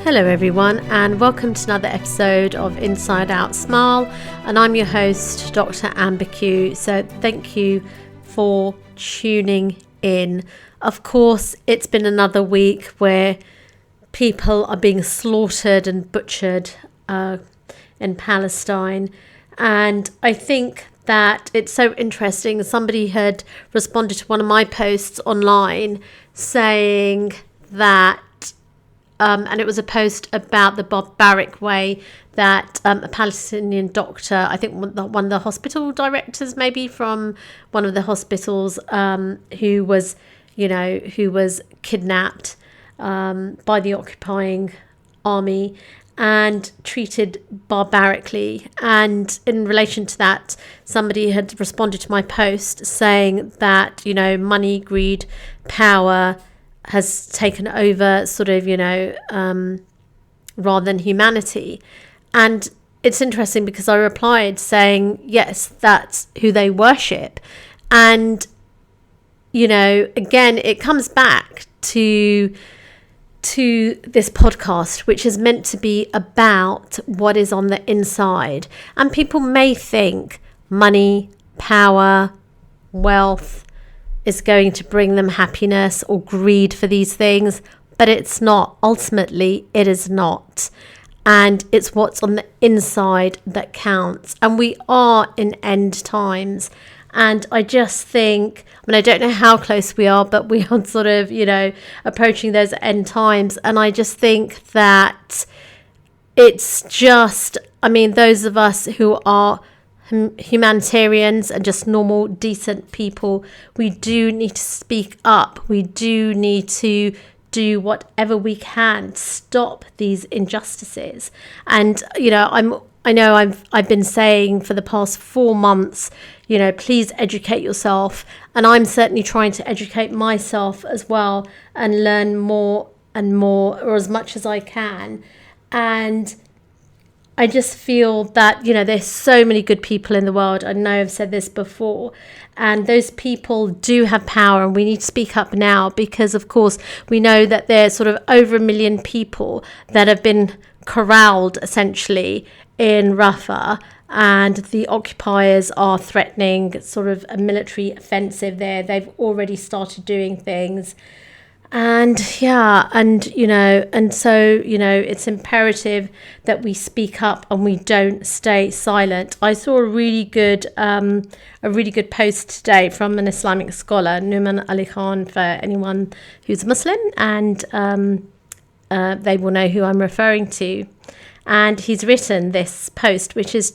Hello everyone, and welcome to another episode of Inside Out Smile, and I'm your host, Dr. Amber Q. So thank you for tuning in. Of course, it's been another week where people are being slaughtered and butchered in Palestine, and I think that it's so interesting. Somebody had responded to one of my posts online saying that and it was a post about the barbaric way that a Palestinian doctor, I think one of the hospital directors, maybe from one of the hospitals, who was kidnapped by the occupying army and treated barbarically. And in relation to that, somebody had responded to my post saying that, money, greed, power has taken over rather than humanity. And it's interesting because I replied saying, yes, that's who they worship. And, again, it comes back to this podcast, which is meant to be about what is on the inside. And people may think money, power, wealth is going to bring them happiness or greed for these things, but it's not. Ultimately, it is not. And it's what's on the inside that counts. And we are in end times. And I just think, I don't know how close we are, but we are sort of, approaching those end times. And I just think that it's just, those of us who are humanitarians and just normal, decent people, we do need to speak up. We do need to do whatever we can to stop these injustices. And I've been saying for the past 4 months, please educate yourself, and I'm certainly trying to educate myself as well and learn more and more, or as much as I can. And I just feel that, there's so many good people in the world. I know I've said this before, and those people do have power, and we need to speak up now because, of course, we know that there's sort of over 1 million people that have been corralled essentially in Rafah, and the occupiers are threatening sort of a military offensive there. They've already started doing things. And so, it's imperative that we speak up and we don't stay silent. I saw a really good post today from an Islamic scholar, Numan Ali Khan, for anyone who's Muslim, and they will know who I'm referring to. And he's written this post, which is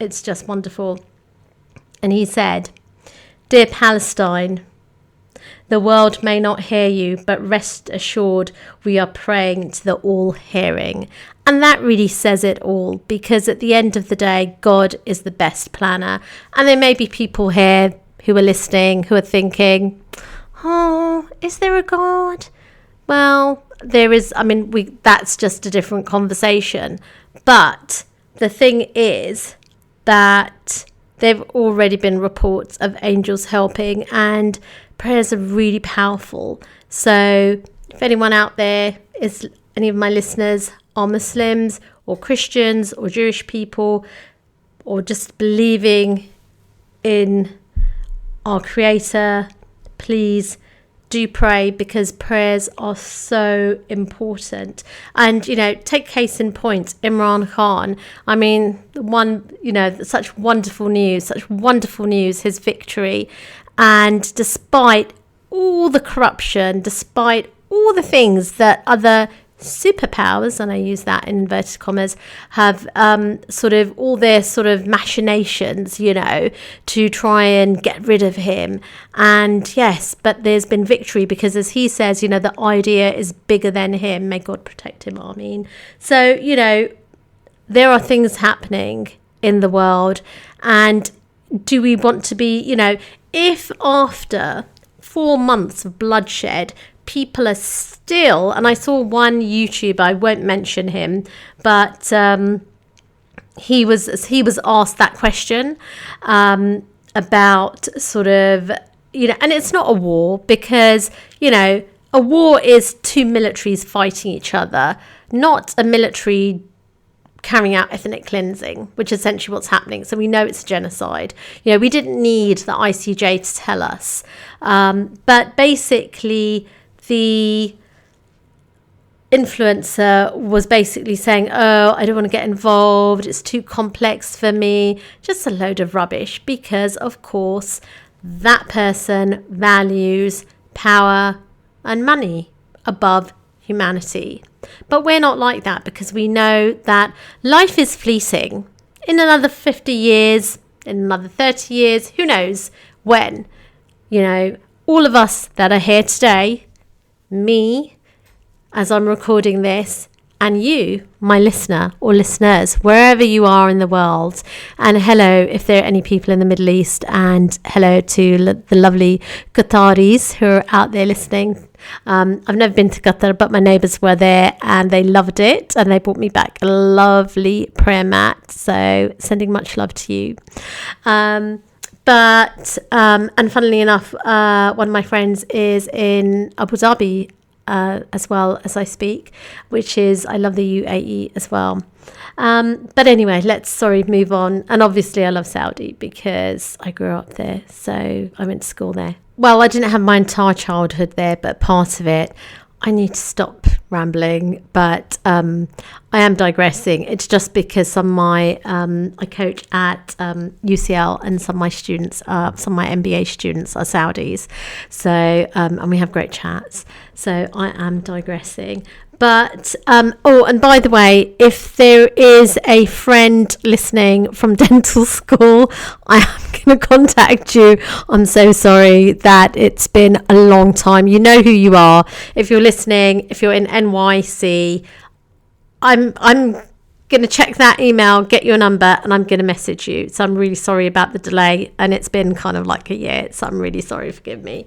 it's just wonderful. And he said, "Dear Palestine, the world may not hear you, but rest assured we are praying to the all-hearing." And that really says it all, because at the end of the day, God is the best planner. And there may be people here who are listening, who are thinking, oh, is there a God? Well, there is. That's just a different conversation. But the thing is that there have already been reports of angels helping, and prayers are really powerful. So if anyone out there any of my listeners are Muslims or Christians or Jewish people, or just believing in our Creator, please do pray, because prayers are so important. And, take case in point, Imran Khan. Such wonderful news, his victory. And despite all the corruption, despite all the things that other superpowers, and I use that in inverted commas, have all their machinations, to try and get rid of him. And yes, but there's been victory, because as he says, the idea is bigger than him. May God protect him. Amen. So, there are things happening in the world. And do we want to be, if after 4 months of bloodshed, people are still, and I saw one YouTuber, I won't mention him, but he was asked that question about and it's not a war, because a war is two militaries fighting each other, not a military carrying out ethnic cleansing, which is essentially what's happening. So we know it's a genocide. We didn't need the ICJ to tell us. But basically, the influencer was basically saying, oh, I don't want to get involved, it's too complex for me. Just a load of rubbish, because of course that person values power and money above humanity. But we're not like that, because we know that life is fleeting. In another 50 years, in another 30 years, who knows when, all of us that are here today, me, as I'm recording this, and you, my listener or listeners, wherever you are in the world. And hello, if there are any people in the Middle East, and hello to the lovely Qataris who are out there listening. I've never been to Qatar, but my neighbours were there and they loved it, and they brought me back a lovely prayer mat. So sending much love to you. And funnily enough, one of my friends is in Abu Dhabi as well as I speak, which is, I love the UAE as well. But anyway, let's move on. And obviously I love Saudi because I grew up there. So I went to school there. Well, I didn't have my entire childhood there, but part of it. I need to stop rambling, but I am digressing. It's just because some of my, I coach at UCL, and some of my students, some of my MBA students are Saudis. So, and we have great chats. So I am digressing. But, and by the way, if there is a friend listening from dental school, I am going to contact you. I'm so sorry that it's been a long time. You know who you are. If you're listening, if you're in NYC, I'm going to check that email, get your number, and I'm going to message you. So I'm really sorry about the delay, and it's been kind of like a year, so I'm really sorry, forgive me.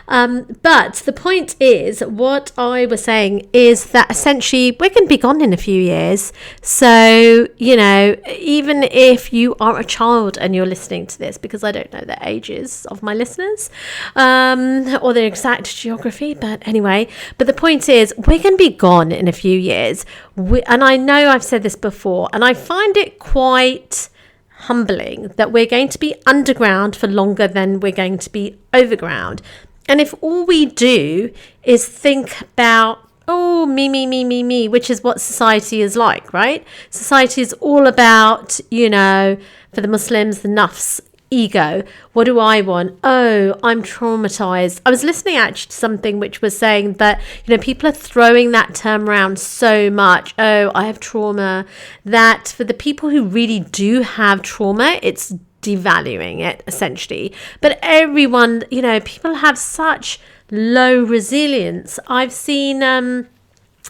But the point is, what I was saying is that essentially we're going to be gone in a few years. So, even if you are a child and you're listening to this, because I don't know the ages of my listeners or their exact geography, but anyway, but the point is we're going to be gone in a few years. And I know I've said this before, and I find it quite humbling that we're going to be underground for longer than we're going to be overground. And if all we do is think about, oh, me, which is what society is like, right? Society is all about, for the Muslims, the nafs, ego. What do I want? Oh, I'm traumatized. I was listening actually to something which was saying that, people are throwing that term around so much. Oh, I have trauma. That for the people who really do have trauma, it's devaluing it essentially. But everyone, people have such low resilience. I've seen in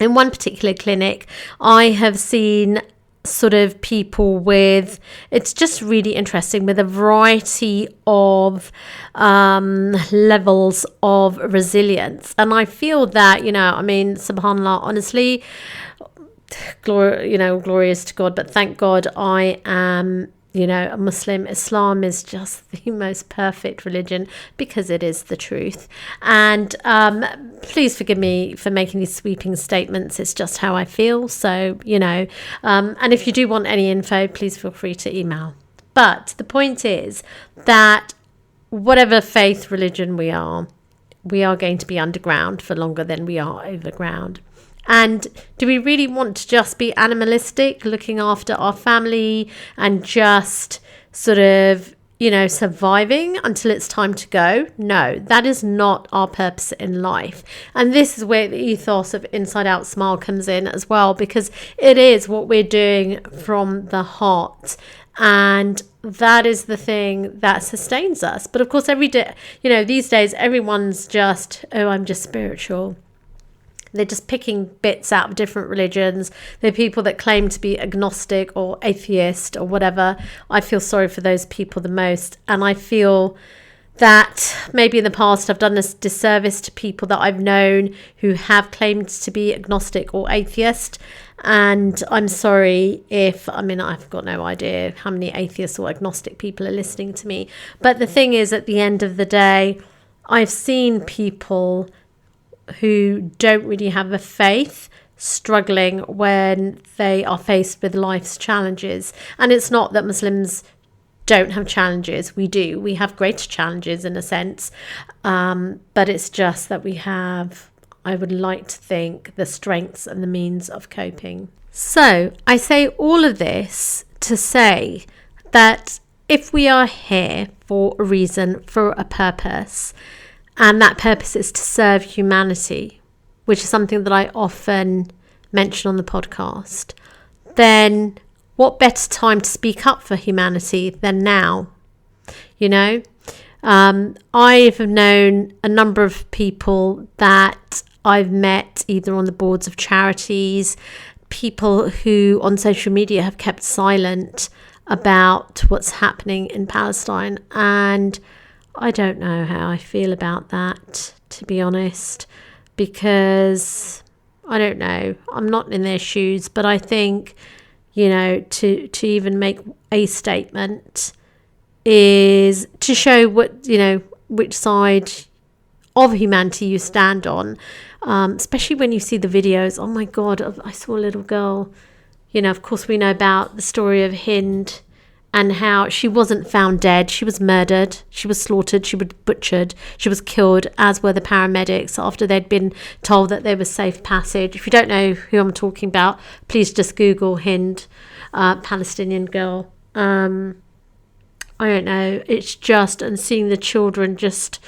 one particular clinic, I have seen sort of people with, it's just really interesting, with a variety of levels of resilience. And I feel that, subhanAllah, honestly, glorious to God, but thank God I am a Muslim. Islam is just the most perfect religion because it is the truth. And please forgive me for making these sweeping statements. It's just how I feel. So, and if you do want any info, please feel free to email. But the point is that whatever faith, religion we are going to be underground for longer than we are overground. And do we really want to just be animalistic, looking after our family and just sort of, surviving until it's time to go? No, that is not our purpose in life. And this is where the ethos of Inside Out Smile comes in as well, because it is what we're doing from the heart. And that is the thing that sustains us. But of course, every day, these days, everyone's just, oh, I'm just spiritual. They're just picking bits out of different religions. They're people that claim to be agnostic or atheist or whatever. I feel sorry for those people the most. And I feel that maybe in the past I've done this disservice to people that I've known who have claimed to be agnostic or atheist. And I'm sorry if, I've got no idea how many atheists or agnostic people are listening to me. But the thing is, at the end of the day, I've seen people who don't really have a faith struggling when they are faced with life's challenges. And it's not that Muslims don't have challenges. We do. We have greater challenges in a sense. But it's just that we have, I would like to think, the strengths and the means of coping. So I say all of this to say that if we are here for a reason, for a purpose, and that purpose is to serve humanity, which is something that I often mention on the podcast, then what better time to speak up for humanity than now? You know, I've known a number of people that I've met either on the boards of charities, people who on social media have kept silent about what's happening in Palestine. And I don't know how I feel about that, to be honest, because I don't know. I'm not in their shoes, but I think, you know, to even make a statement is to show what, you know, which side of humanity you stand on, especially when you see the videos. Oh my God, I saw a little girl, you know, of course we know about the story of Hind and how she wasn't found dead. She was murdered, she was slaughtered, she was butchered, she was killed, as were the paramedics after they'd been told that there was safe passage. If you don't know who I'm talking about, please just Google Hind, Palestinian girl. I don't know, it's just, and seeing the children just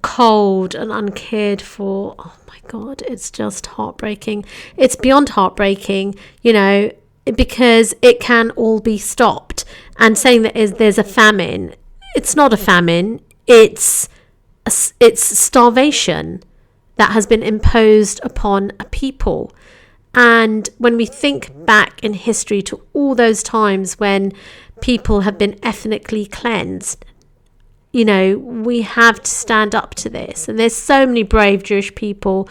cold and uncared for, oh my God, it's just heartbreaking. It's beyond heartbreaking, you know, because it can all be stopped. And saying that there's a famine, it's not a famine, it's starvation that has been imposed upon a people. And when we think back in history to all those times when people have been ethnically cleansed, you know, we have to stand up to this. And there's so many brave Jewish people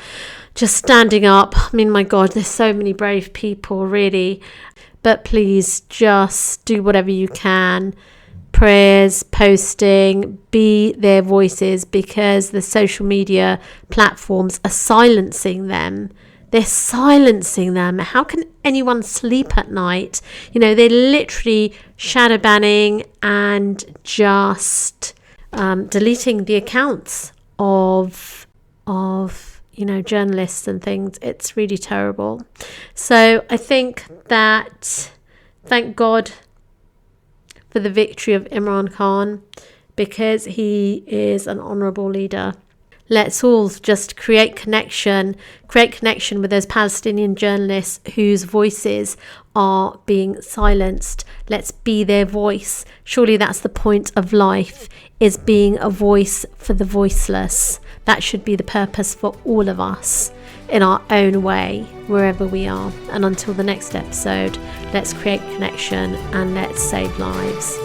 just standing up. I mean, my God, there's so many brave people, really. But please just do whatever you can. Prayers, posting, be their voices, because the social media platforms are silencing them. They're silencing them. How can anyone sleep at night? You know, they're literally shadow banning and just deleting the accounts of you know, journalists and things. It's really terrible. So I think that, thank God for the victory of Imran Khan, because he is an honourable leader. Let's all just create connection with those Palestinian journalists whose voices are being silenced. Let's be their voice. Surely that's the point of life, is being a voice for the voiceless. That should be the purpose for all of us in our own way, wherever we are. And until the next episode, let's create connection and let's save lives.